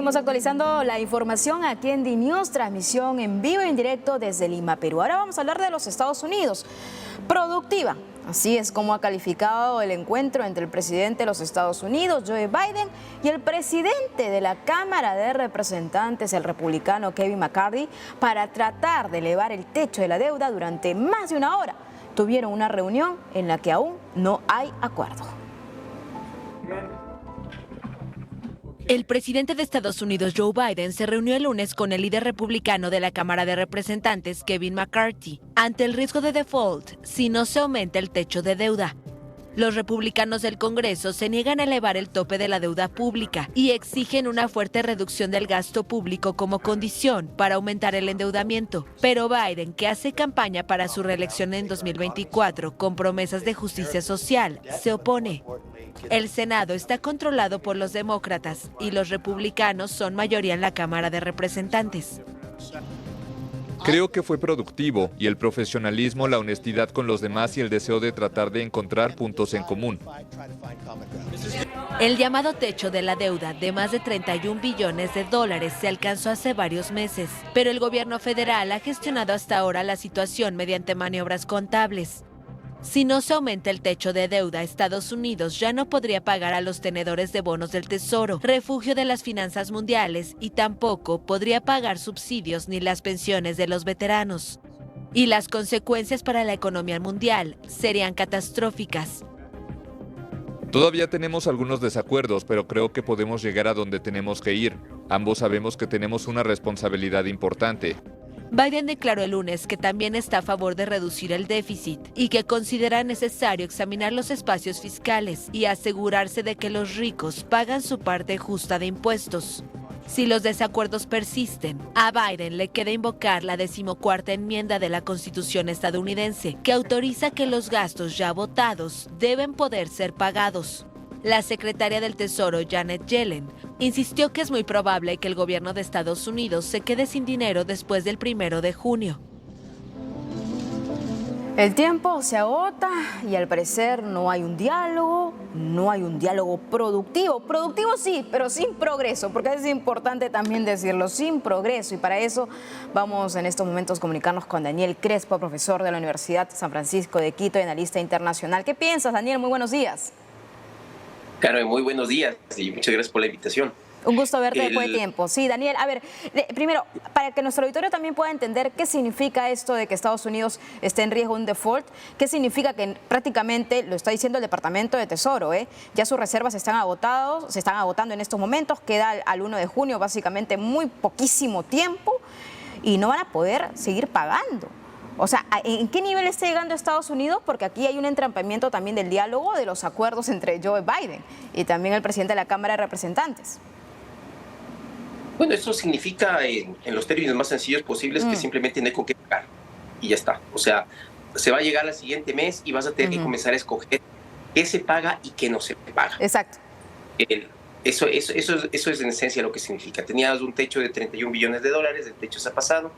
Seguimos actualizando la información aquí en DNews, transmisión en vivo y en directo desde Lima, Perú. Ahora vamos a hablar de los Estados Unidos. Productiva, así es como ha calificado el encuentro entre el presidente de los Estados Unidos, Joe Biden, y el presidente de la Cámara de Representantes, el republicano Kevin McCarthy, para tratar de elevar el techo de la deuda durante más de una hora. Tuvieron una reunión en la que aún no hay acuerdo. El presidente de Estados Unidos, Joe Biden, se reunió el lunes con el líder republicano de la Cámara de Representantes, Kevin McCarthy, ante el riesgo de default si no se aumenta el techo de deuda. Los republicanos del Congreso se niegan a elevar el tope de la deuda pública y exigen una fuerte reducción del gasto público como condición para aumentar el endeudamiento. Pero Biden, que hace campaña para su reelección en 2024 con promesas de justicia social, se opone. El Senado está controlado por los demócratas y los republicanos son mayoría en la Cámara de Representantes. Creo que fue productivo y el profesionalismo, la honestidad con los demás y el deseo de tratar de encontrar puntos en común. El llamado techo de la deuda de más de 31 billones de dólares se alcanzó hace varios meses, pero el gobierno federal ha gestionado hasta ahora la situación mediante maniobras contables. Si no se aumenta el techo de deuda, Estados Unidos ya no podría pagar a los tenedores de bonos del Tesoro, refugio de las finanzas mundiales, y tampoco podría pagar subsidios ni las pensiones de los veteranos. Y las consecuencias para la economía mundial serían catastróficas. Todavía tenemos algunos desacuerdos, pero creo que podemos llegar a donde tenemos que ir. Ambos sabemos que tenemos una responsabilidad importante. Biden declaró el lunes que también está a favor de reducir el déficit y que considera necesario examinar los espacios fiscales y asegurarse de que los ricos pagan su parte justa de impuestos. Si los desacuerdos persisten, a Biden le queda invocar la 14ª enmienda de la Constitución estadounidense, que autoriza que los gastos ya votados deben poder ser pagados. La secretaria del Tesoro, Janet Yellen, insistió que es muy probable que el gobierno de Estados Unidos se quede sin dinero después del 1 de junio. El tiempo se agota y al parecer no hay un diálogo productivo. Productivo sí, pero sin progreso, porque es importante también decirlo, sin progreso. Y para eso vamos en estos momentos a comunicarnos con Daniel Crespo, profesor de la Universidad San Francisco de Quito y analista internacional. ¿Qué piensas, Daniel? Muy buenos días. Carmen, muy buenos días y muchas gracias por la invitación. Un gusto verte después de tiempo. Sí, Daniel, a ver, primero, para que nuestro auditorio también pueda entender qué significa esto de que Estados Unidos esté en riesgo de un default, qué significa que prácticamente, lo está diciendo el Departamento de Tesoro, ya sus reservas se están agotando en estos momentos, queda al 1 de junio básicamente muy poquísimo tiempo y no van a poder seguir pagando. O sea, ¿en qué nivel está llegando Estados Unidos? Porque aquí hay un entrampamiento también del diálogo, de los acuerdos entre Joe Biden y también el presidente de la Cámara de Representantes. Bueno, eso significa, en los términos más sencillos posibles, que simplemente no hay con qué pagar y ya está. O sea, se va a llegar al siguiente mes y vas a tener que comenzar a escoger qué se paga y qué no se paga. Exacto. Eso es en esencia lo que significa. Tenías un techo de 31 billones de dólares, el techo se ha pasado,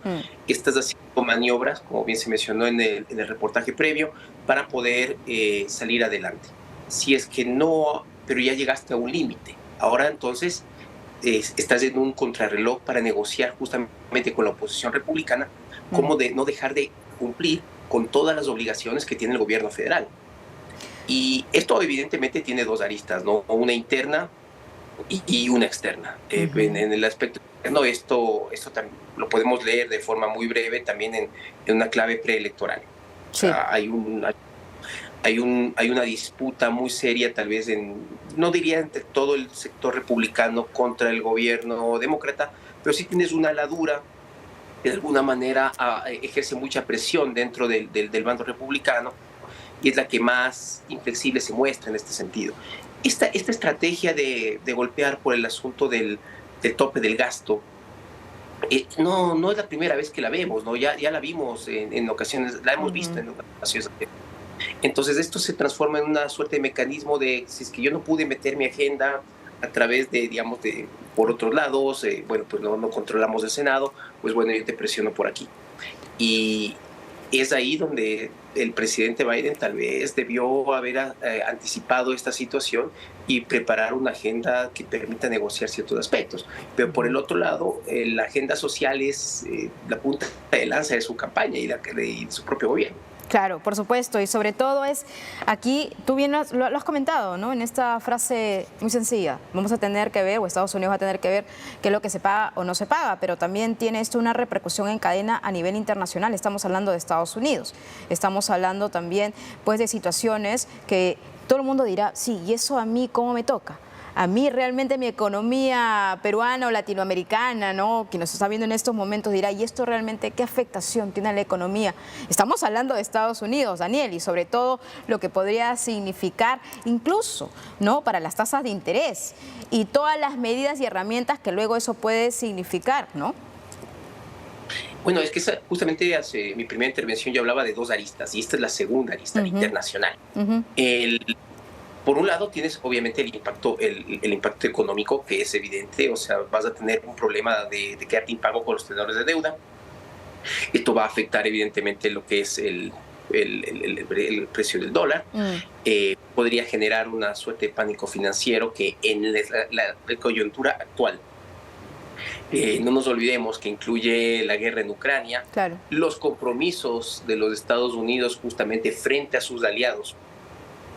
estás haciendo maniobras, como bien se mencionó en el reportaje previo, para poder salir adelante. Si es que no, pero ya llegaste a un límite, ahora entonces estás en un contrarreloj para negociar justamente con la oposición republicana cómo no dejar de cumplir con todas las obligaciones que tiene el gobierno federal. Y esto evidentemente tiene dos aristas, ¿no? Una interna y una externa. En el aspecto externo, esto también lo podemos leer de forma muy breve también en una clave preelectoral. Sí. O sea, hay una disputa muy seria, tal vez no diría entre todo el sector republicano contra el gobierno demócrata, pero sí tienes una aladura que de alguna manera ejerce mucha presión dentro del bando republicano y es la que más inflexible se muestra en este sentido. Esta estrategia de golpear por el asunto del tope del gasto no es la primera vez que la vemos, ¿no? Ya la vimos en ocasiones, la hemos visto en ocasiones. Entonces esto se transforma en una suerte de mecanismo de, si es que yo no pude meter mi agenda a través de, digamos, por otros lados, bueno, pues no controlamos el Senado, pues bueno, yo te presiono por aquí. Y es ahí donde el presidente Biden tal vez debió haber anticipado esta situación y preparar una agenda que permita negociar ciertos aspectos. Pero por el otro lado, la agenda social es la punta de lanza de su campaña y de su propio gobierno. Claro, por supuesto, y sobre todo es, aquí tú bien lo has comentado, ¿no? En esta frase muy sencilla, vamos a tener que ver, o Estados Unidos va a tener que ver qué es lo que se paga o no se paga, pero también tiene esto una repercusión en cadena a nivel internacional. Estamos hablando de Estados Unidos, estamos hablando también pues de situaciones que todo el mundo dirá, sí, ¿y eso a mí cómo me toca? A mí realmente mi economía peruana o latinoamericana, ¿no? Quien nos está viendo en estos momentos dirá, ¿y esto realmente qué afectación tiene a la economía? Estamos hablando de Estados Unidos, Daniel, y sobre todo lo que podría significar incluso, ¿no? Para las tasas de interés y todas las medidas y herramientas que luego eso puede significar, ¿no? Bueno, es que justamente hace mi primera intervención yo hablaba de dos aristas y esta es la segunda arista internacional. Por un lado tienes obviamente el impacto económico, que es evidente, o sea, vas a tener un problema de quedarte impago con los tenedores de deuda. Esto va a afectar evidentemente lo que es el precio del dólar. Podría generar una suerte de pánico financiero que en la coyuntura actual, no nos olvidemos que incluye la guerra en Ucrania, claro, los compromisos de los Estados Unidos justamente frente a sus aliados,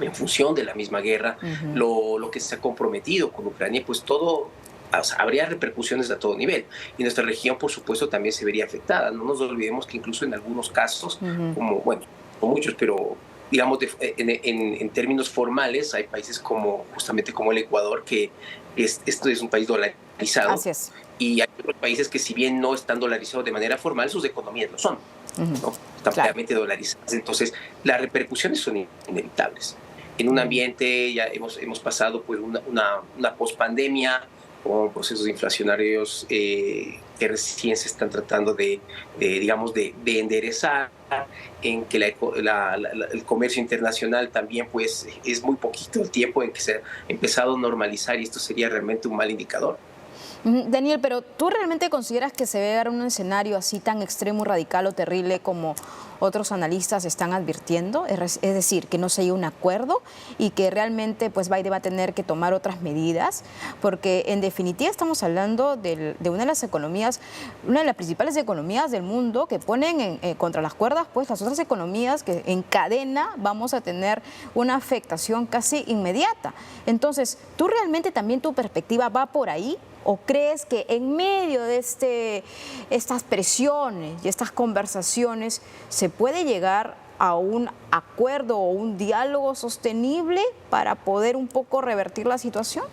en función de la misma guerra, lo que se ha comprometido con Ucrania, pues todo, o sea, habría repercusiones a todo nivel. Y nuestra región, por supuesto, también se vería afectada. No nos olvidemos que incluso en algunos casos, como, bueno, no muchos, pero digamos, en términos formales, hay países como, justamente como el Ecuador, que esto es un país dolarizado. Así es. Y hay otros países que, si bien no están dolarizados de manera formal, sus economías lo son, ¿no? Están claramente dolarizadas. Entonces, las repercusiones son inevitables. En un ambiente, ya hemos pasado pues una pospandemia con procesos inflacionarios que recién se están tratando de enderezar, en que el comercio internacional también pues es muy poquito el tiempo en que se ha empezado a normalizar, y esto sería realmente un mal indicador. Daniel, pero ¿tú realmente consideras que se ve un escenario así tan extremo, radical o terrible como otros analistas están advirtiendo? Es decir, que no se haya un acuerdo y que realmente pues Biden va a tener que tomar otras medidas, porque en definitiva estamos hablando de una de las economías, una de las principales economías del mundo, que ponen contra las cuerdas pues las otras economías, que en cadena vamos a tener una afectación casi inmediata. Entonces, ¿tú realmente también tu perspectiva va por ahí? ¿O crees que en medio de estas presiones y estas conversaciones se puede llegar a un acuerdo o un diálogo sostenible para poder un poco revertir la situación?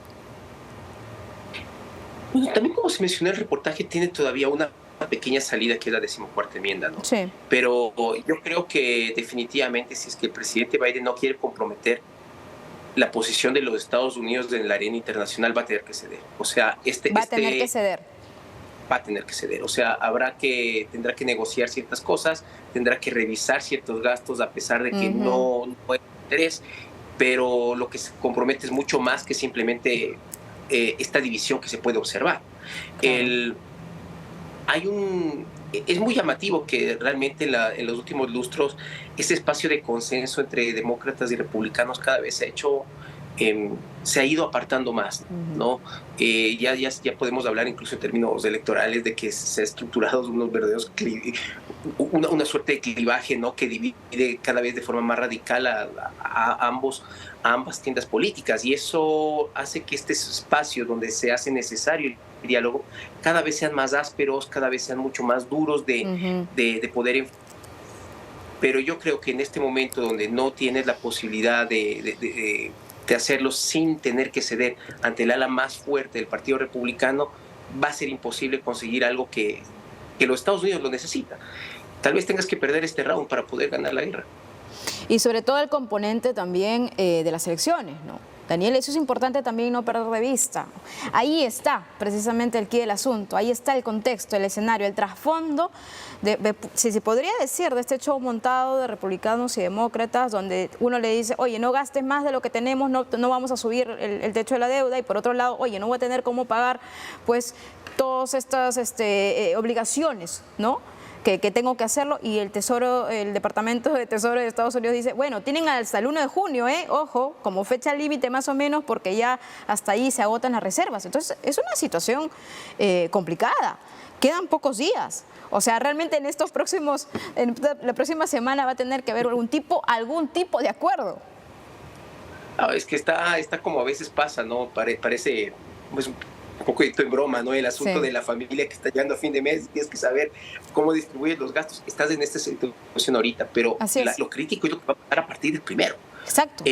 Bueno, también, como se mencionó en el reportaje, tiene todavía una pequeña salida, que es la 14ª enmienda, ¿no? Sí. Pero yo creo que definitivamente, si es que el presidente Biden no quiere comprometer la posición de los Estados Unidos en la arena internacional, va a tener que ceder. O sea, va a tener que ceder. Va a tener que ceder. O sea, tendrá que negociar ciertas cosas, tendrá que revisar ciertos gastos, a pesar de que no hay interés, pero lo que se compromete es mucho más que simplemente esta división que se puede observar. Claro. Es muy llamativo que realmente en los últimos lustros ese espacio de consenso entre demócratas y republicanos cada vez se ha ido apartando más, ¿no? Ya podemos hablar incluso en términos electorales de que se ha estructurado una suerte de clivaje, ¿no? Que divide cada vez de forma más radical a ambas tiendas políticas, y eso hace que este espacio donde se hace necesario el diálogo cada vez sean más ásperos, cada vez sean mucho más duros de poder. Pero yo creo que en este momento donde no tienes la posibilidad de hacerlo sin tener que ceder ante el ala más fuerte del Partido Republicano, va a ser imposible conseguir algo que los Estados Unidos lo necesita. Tal vez tengas que perder este round para poder ganar la guerra. Y sobre todo el componente también de las elecciones, ¿no? Daniel, eso es importante también no perder de vista. Ahí está precisamente el quid del asunto, ahí está el contexto, el escenario, el trasfondo, si se podría decir, de este show montado de republicanos y demócratas, donde uno le dice, oye, no gastes más de lo que tenemos, no vamos a subir el techo de la deuda, y por otro lado, oye, no voy a tener cómo pagar pues todas estas obligaciones, ¿no? que tengo que hacerlo, y el Departamento de Tesoro de Estados Unidos dice, bueno, tienen hasta el 1 de junio, ojo, como fecha límite más o menos, porque ya hasta ahí se agotan las reservas. Entonces, es una situación complicada. Quedan pocos días. O sea, realmente en la próxima semana va a tener que haber algún tipo de acuerdo. No, es que está como a veces pasa, ¿no? Parece pues, un poco en broma, ¿no? El asunto de la familia que está llegando a fin de mes, tienes que saber cómo distribuyes los gastos. Estás en esta situación ahorita, pero lo crítico es lo que va a pasar a partir del 1. Exacto.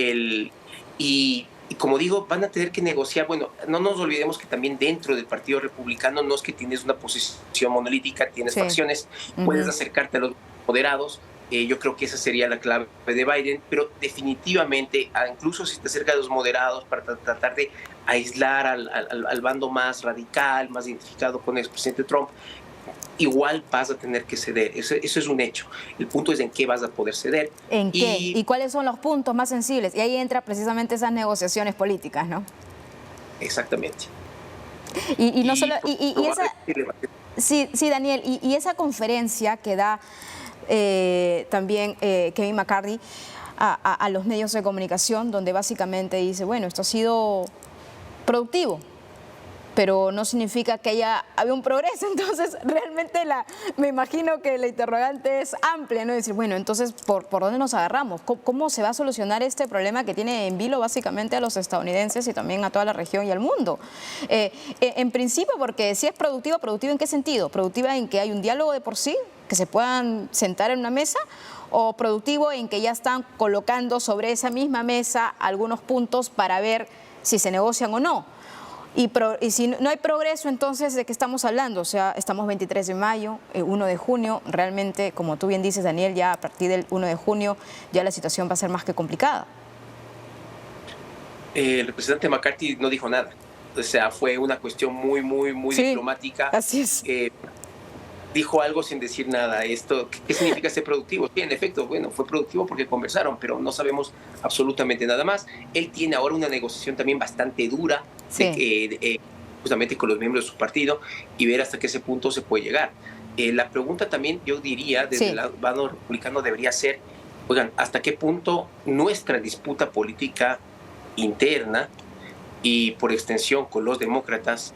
Y como digo, van a tener que negociar. Bueno, no nos olvidemos que también dentro del Partido Republicano no es que tienes una posición monolítica, tienes facciones, puedes acercarte a los moderados. Yo creo que esa sería la clave de Biden, pero definitivamente, incluso si te acercas a los moderados para tratar de aislar al bando más radical, más identificado con el presidente Trump, igual vas a tener que ceder. Eso es un hecho. El punto es en qué vas a poder ceder. ¿En qué? ¿Y cuáles son los puntos más sensibles? Y ahí entra precisamente esas negociaciones políticas, ¿no? Exactamente. Y no solo... Sí, Daniel, y esa conferencia que da también Kevin McCarthy a los medios de comunicación, donde básicamente dice, bueno, esto ha sido productivo, pero no significa que haya habido un progreso. Entonces, realmente me imagino que la interrogante es amplia, ¿no? Decir, bueno, entonces, ¿por dónde nos agarramos? ¿Cómo se va a solucionar este problema que tiene en vilo básicamente a los estadounidenses y también a toda la región y al mundo? En principio, porque si es productivo, ¿productivo en qué sentido? ¿Productiva en que hay un diálogo de por sí, que se puedan sentar en una mesa? ¿O productivo en que ya están colocando sobre esa misma mesa algunos puntos para ver si se negocian o no? Y si no hay progreso, entonces, ¿de qué estamos hablando? O sea, estamos 23 de mayo, 1 de junio, realmente, como tú bien dices, Daniel, ya a partir del 1 de junio ya la situación va a ser más que complicada. El representante McCarthy no dijo nada. O sea, fue una cuestión muy diplomática. Así es. Dijo algo sin decir nada. ¿Qué significa ser productivo? Sí, en efecto, bueno, fue productivo porque conversaron, pero no sabemos absolutamente nada más. Él tiene ahora una negociación también bastante dura, justamente con los miembros de su partido, y ver hasta qué ese punto se puede llegar. La pregunta también, yo diría, desde el lado republicano debería ser, oigan, ¿hasta qué punto nuestra disputa política interna y por extensión con los demócratas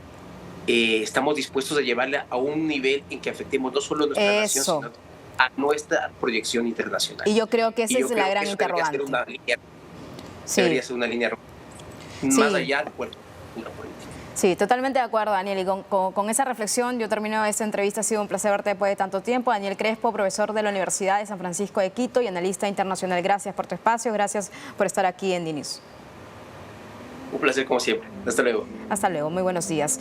estamos dispuestos a llevarla a un nivel en que afectemos no solo a nuestra nación, sino a nuestra proyección internacional? Y yo creo que esa es la gran interrogante. Debería ser una línea más allá de cualquier política. Sí, totalmente de acuerdo, Daniel. Y con esa reflexión yo termino esta entrevista. Ha sido un placer verte después de tanto tiempo. Daniel Crespo, profesor de la Universidad de San Francisco de Quito y analista internacional. Gracias por tu espacio, gracias por estar aquí en DNews. Un placer como siempre. Hasta luego. Hasta luego, muy buenos días.